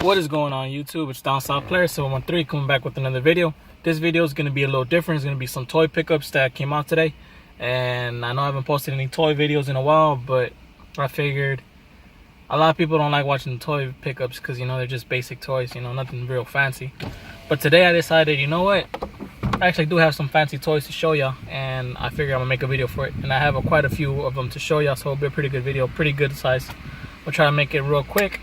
What is going on YouTube? It's Down South Player 713 coming back with another video. This video is going to be a little different. It's going to be some toy pickups that came out today. And I know I haven't posted any toy videos in a while, but I figured a lot of people don't like watching toy pickups because, you know, they're just basic toys, you know, nothing real fancy. But today I decided, you know what? I actually do have some fancy toys to show y'all, and I figured I'm gonna make a video for it. And I have quite a few of them to show y'all, so it'll be a pretty good video, pretty good size. We'll try to make it real quick,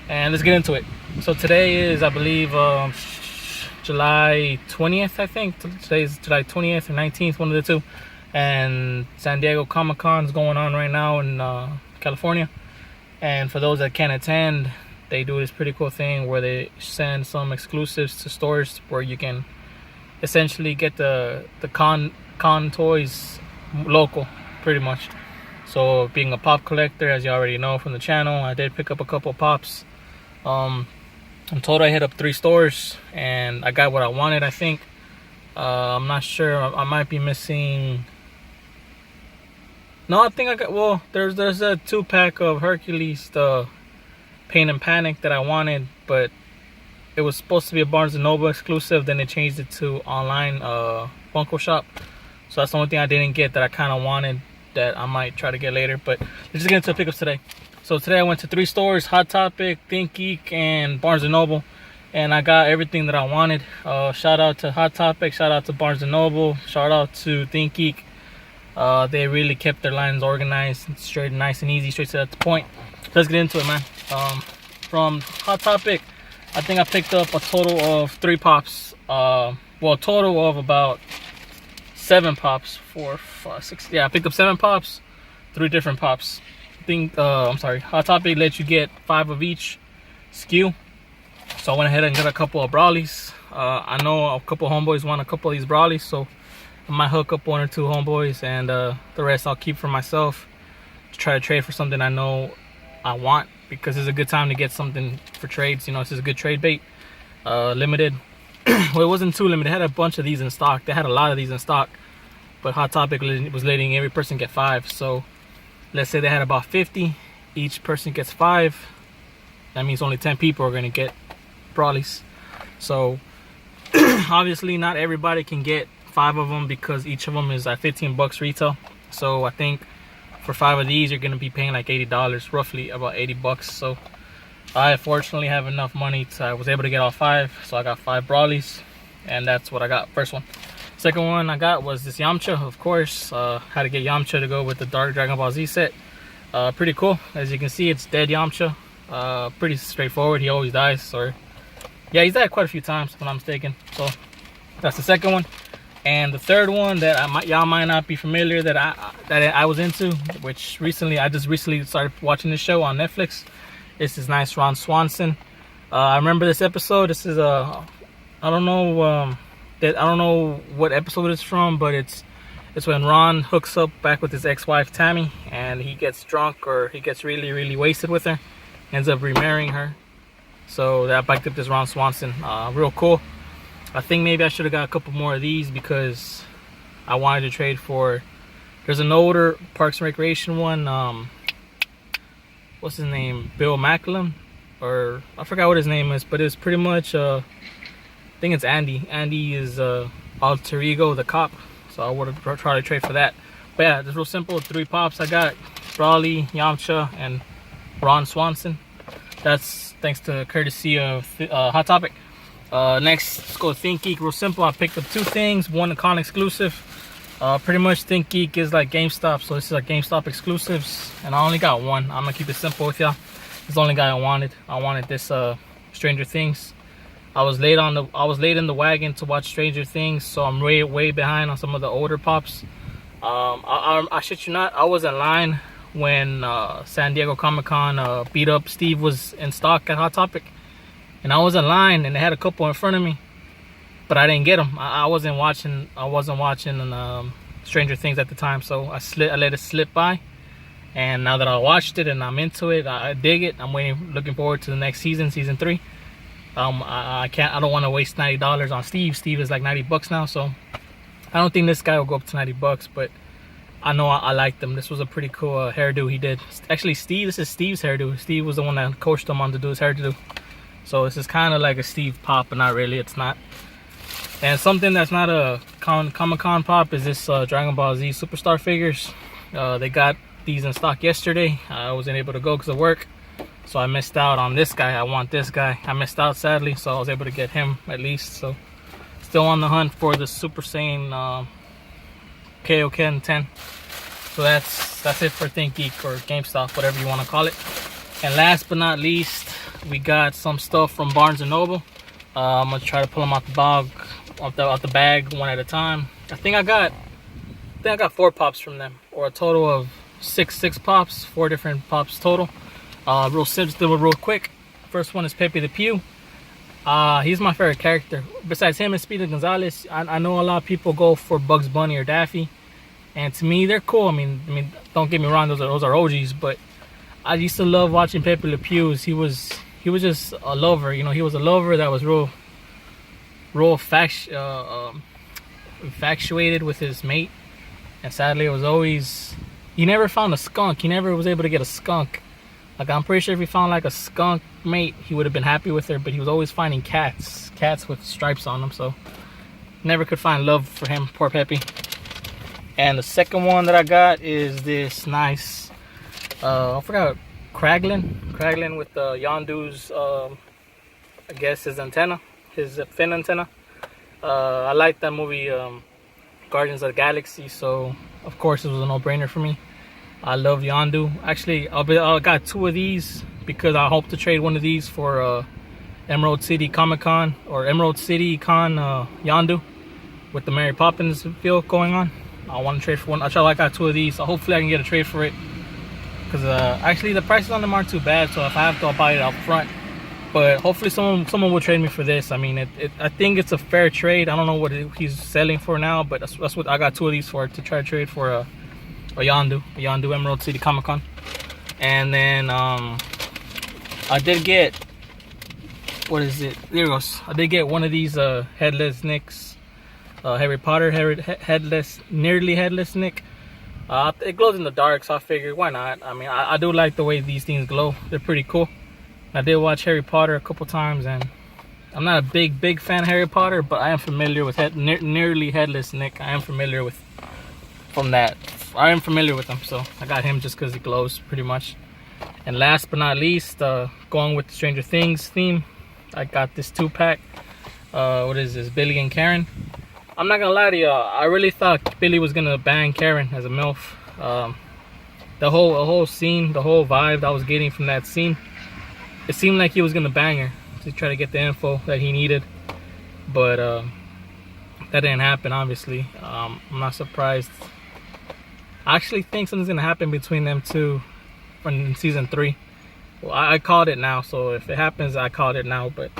and let's get into it. So today is, I believe, July 20th, I think. Today is July 20th or 19th, one of the two. And San Diego Comic-Con is going on right now in California. And for those that can't attend, they do this pretty cool thing where they send some exclusives to stores where you can essentially get the con toys local, pretty much. So being a pop collector, as you already know from the channel, I did pick up a couple pops. In total I hit up 3 stores and I got what I wanted, I think. I'm not sure, I might be missing. No, I think I got, well, there's a 2-pack of Hercules, the Pain and Panic that I wanted, but it was supposed to be a Barnes & Noble exclusive. Then they changed it to online Funko shop. So that's the only thing I didn't get that I kind of wanted, that I might try to get later. But let's just get into the pickups today. So today I went to 3 stores: Hot Topic, Think Geek, and Barnes & Noble. And I got everything that I wanted. Shout out to Hot Topic, shout out to Barnes & Noble, shout out to Think Geek. They really kept their lines organized, straight, nice and easy, straight to the point. Let's get into it, man. From Hot Topic, I think I picked up a total of 3 pops. Well, a total of about 7 pops. 4, 5, 6. Yeah, I picked up 7 pops, 3 different pops. I think, I'm sorry, Hot Topic lets you get 5 of each SKU. So I went ahead and got a couple of Brawlies. I know a couple homeboys want a couple of these Brawlies, so I might hook up 1 or 2 homeboys, and the rest I'll keep for myself to try to trade for something I know I want, because it's a good time to get something for trades. You know, this is a good trade bait. Limited. Well, it wasn't too limited. They had a bunch of these in stock. They had a lot of these in stock, but Hot Topic was letting every person get 5. So let's say they had about 50. Each person gets 5. That means only 10 people are going to get Brawlies. So obviously not everybody can get 5 of them, because each of them is at 15 bucks retail. So I think for 5 of these you're going to be paying like $80, roughly about 80 bucks. So I fortunately have enough money to, I was able to get all 5, so I got 5 Brawlies, and that's what I got. First one. Second one I got was this Yamcha, of course. Had to get Yamcha to go with the Dark Dragon Ball Z set. Pretty cool. As you can see, it's dead Yamcha. Pretty straightforward. He always dies, or yeah, he's died quite a few times if I'm not mistaken. So that's the second one. And the third one that y'all might not be familiar, that I was into, which I just recently started watching this show on Netflix. This is nice Ron Swanson. I remember this episode. This is I don't know what episode it's from, but it's when Ron hooks up back with his ex-wife Tammy, and he gets drunk, or he gets really wasted with her, ends up remarrying her. So that backed up this Ron Swanson. Real cool. I think maybe I should have got a couple more of these, because I wanted to trade for, there's an older Parks and Recreation one, what's his name, Bill Macklem, or I forgot what his name is, but it's pretty much I think it's Andy. Andy is alter ego, the cop, so I would have tried to trade for that. But yeah, it's real simple. 3 pops I got: Brawly, Yamcha, and Ron Swanson. That's thanks to courtesy of Hot Topic. Next, let's go Think Geek. Real simple. I picked up 2 things. 1 a con exclusive. Pretty much Think Geek is like GameStop, so this is like GameStop exclusives, and I only got 1. I'm gonna keep it simple with y'all. This is the only guy I wanted. I wanted this Stranger Things. I was late in the wagon to watch Stranger Things, so I'm way behind on some of the older pops. I shit you not, I was in line when San Diego Comic-Con beat up Steve was in stock at Hot Topic. And I was in line, and they had a couple in front of me, but I didn't get them. I wasn't watching Stranger Things at the time, so I let it slip by. And now that I watched it and I'm into it, I dig it. I'm looking forward to the next season 3. I don't want to waste $90 on Steve. Steve is like 90 bucks now, so I don't think this guy will go up to 90 bucks. But I know I liked him. This was a pretty cool hairdo he did. Actually, this is Steve's hairdo. Steve was the one that coached him on to do his hairdo. So this is kind of like a Steve pop, but not really. It's not. And something that's not a Comic-Con pop is this Dragon Ball Z Superstar figures. They got these in stock yesterday. I wasn't able to go because of work, so I missed out on this guy. I want this guy. I missed out sadly, so I was able to get him at least. So still on the hunt for the Super Saiyan Kaioken 10. So that's it for Think Geek or GameStop, whatever you want to call it. And last but not least, we got some stuff from Barnes & Noble. I'm gonna try to pull them out the bag one at a time. I think I got 4 pops from them, or a total of six pops, 4 different pops total. Real simple, real quick. First one is Pepe the Pew. He's my favorite character. Besides him and Speedy Gonzalez, I know a lot of people go for Bugs Bunny or Daffy, and to me they're cool. I mean, don't get me wrong, those are OGs, but I used to love watching Pepe Le Pew. He was just a lover, you know. He was a lover that was real infatuated with his mate, and sadly it was always, he never found a skunk. He never was able to get a skunk. Like, I'm pretty sure if he found like a skunk mate, he would have been happy with her, but he was always finding cats with stripes on them, so never could find love for him, poor Pepe. And the second one that I got is this nice I forgot, Kraglin with Yondu's I guess his antenna, his fin antenna. I like that movie, Guardians of the Galaxy, so of course it was a no-brainer for me. I love Yondu. Actually, I got 2 of these because I hope to trade one of these for Emerald City Comic-Con or Emerald City Con Yondu with the Mary Poppins feel going on. I want to trade for one. I got 2 of these, so hopefully I can get a trade for it. Because actually the prices on them aren't too bad, so if I have to, I'll buy it out front. But hopefully someone will trade me for this. I mean, I think it's a fair trade. I don't know what he's selling for now, but that's what I got 2 of these for, to try to trade for a Yondu Emerald City Comic Con. And then I did get, what is it? There it goes. I did get one of these headless Nicks, Harry Potter nearly headless Nick. It glows in the dark, so I figured why not. I mean, I do like the way these things glow. They're pretty cool. I did watch Harry Potter a couple times, and I'm not a big fan of Harry Potter, but I am familiar with nearly headless Nick. I am familiar with I am familiar with him, so I got him just because he glows pretty much. And last but not least, going with the Stranger Things theme, I got this 2-pack. What is this? Billy and Karen. I'm not gonna lie to y'all, I really thought Billy was gonna bang Karen as a MILF. The whole scene, the whole vibe that I was getting from that scene, it seemed like he was gonna bang her to try to get the info that he needed, but that didn't happen, obviously. I'm not surprised. I actually think something's gonna happen between them two in season 3. Well, I called it now, so if it happens, I called it now. But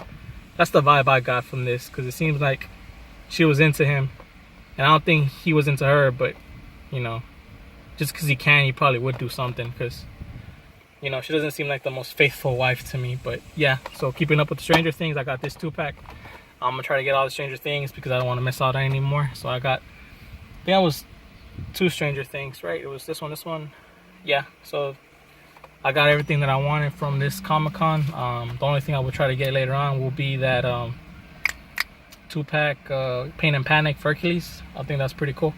that's the vibe I got from this, because it seems like she was into him, and I don't think he was into her. But you know, just because he can, he probably would do something, because you know, she doesn't seem like the most faithful wife to me. But yeah, so keeping up with the Stranger Things, I got this 2-pack. I'm gonna try to get all the Stranger Things because I don't want to miss out on any more. So I think I was 2 Stranger Things, right? It was this one. Yeah, so I got everything that I wanted from this Comic-Con. The only thing I will try to get later on will be that 2-pack Pain and Panic for Hercules. I think that's pretty cool.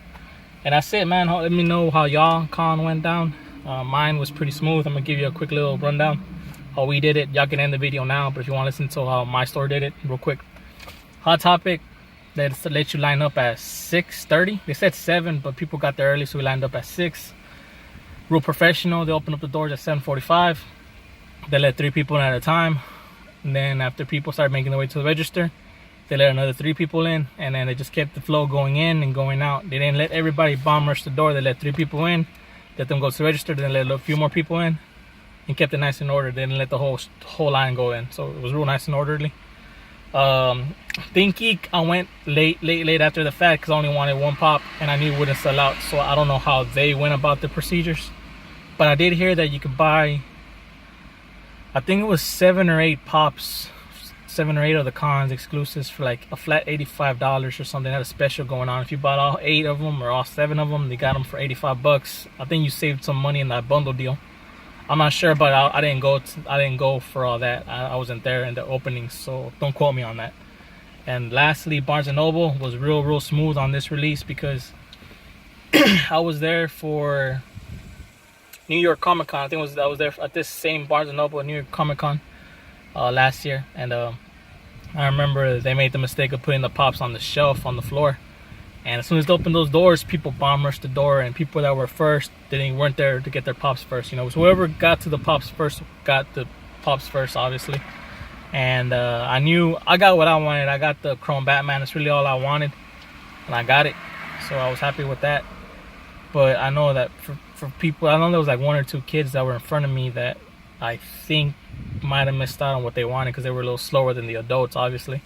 And that's it, man. Let me know how y'all con went down. Mine was pretty smooth. I'm gonna give you a quick little rundown how we did it. Y'all can end the video now, but if you want to listen to how my store did it real quick. Hot Topic, they let you line up at 6:30. They said 7, but people got there early, so we lined up at 6. Real Professional, they opened up the doors at 7:45. They let 3 people in at a time. And then after people started making their way to the register, they let another 3 people in, and then they just kept the flow going in and going out. They didn't let everybody bomb rush the door. They let 3 people in, let them go to the register, then let a few more people in, and kept it nice and ordered. They didn't let the whole line go in, so it was real nice and orderly. Think Geek, I went late after the fact because I only wanted 1 pop, and I knew it wouldn't sell out, so I don't know how they went about the procedures. But I did hear that you could buy, I think it was 7 or 8 pops, 7 or 8 of the cons exclusives for like a flat $85 or something. They had a special going on. If you bought all 8 of them or all 7 of them, they got them for $85. I think you saved some money in that bundle deal. I'm not sure, but I didn't go. I didn't go for all that. I wasn't there in the opening, so don't quote me on that. And lastly, Barnes and Noble was real smooth on this release because I was there for New York Comic Con. I think I was there at this same Barnes and Noble New York Comic Con last year, and I remember they made the mistake of putting the pops on the shelf on the floor. And as soon as they opened those doors, people bomb rushed the door, and people that were first weren't there to get their pops first. You know, so whoever got to the pops first got the pops first, obviously. And I knew I got what I wanted. I got the Chrome Batman. That's really all I wanted, and I got it. So I was happy with that. But I know that for people, I know there was like 1 or 2 kids that were in front of me that I think might have missed out on what they wanted because they were a little slower than the adults, obviously.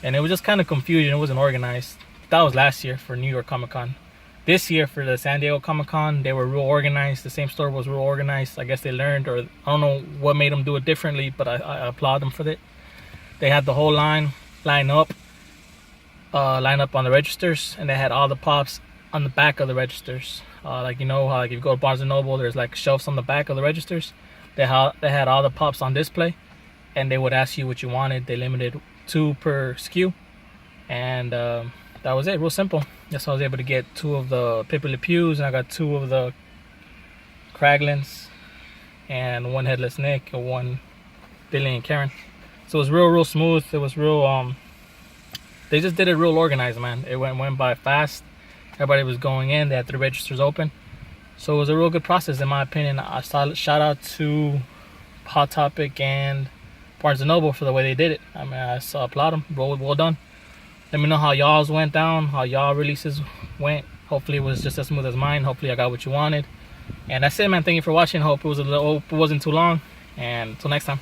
And it was just kind of confusion. It wasn't organized. That was last year for New York Comic Con. This year for the San Diego Comic Con, they were real organized. The same store was real organized. I guess they learned, or I don't know what made them do it differently, but I applaud them for that. They had the whole line up on the registers, and they had all the pops on the back of the registers. Like, you know how like if you go to Barnes and Noble, there's like shelves on the back of the registers. They had all the pops on display, and they would ask you what you wanted. They limited 2 per SKU, and that was it. Real simple. Yes, I was able to get 2 of the Pepe Le Pews, and I got 2 of the Kraglins, and 1 Headless Nick, and 1 Billy and Karen. So it was real smooth. It was real. They just did it real organized, man. It went by fast. Everybody was going in. They had 3 registers open. So it was a real good process, in my opinion. I saw shout out to Hot Topic and Barnes & Noble for the way they did it. I mean, I applaud them. Well done. Let me know how y'all's went down, how y'all releases went. Hopefully it was just as smooth as mine. Hopefully I got what you wanted. And that's it, man. Thank you for watching. Hope it wasn't too long. And until next time.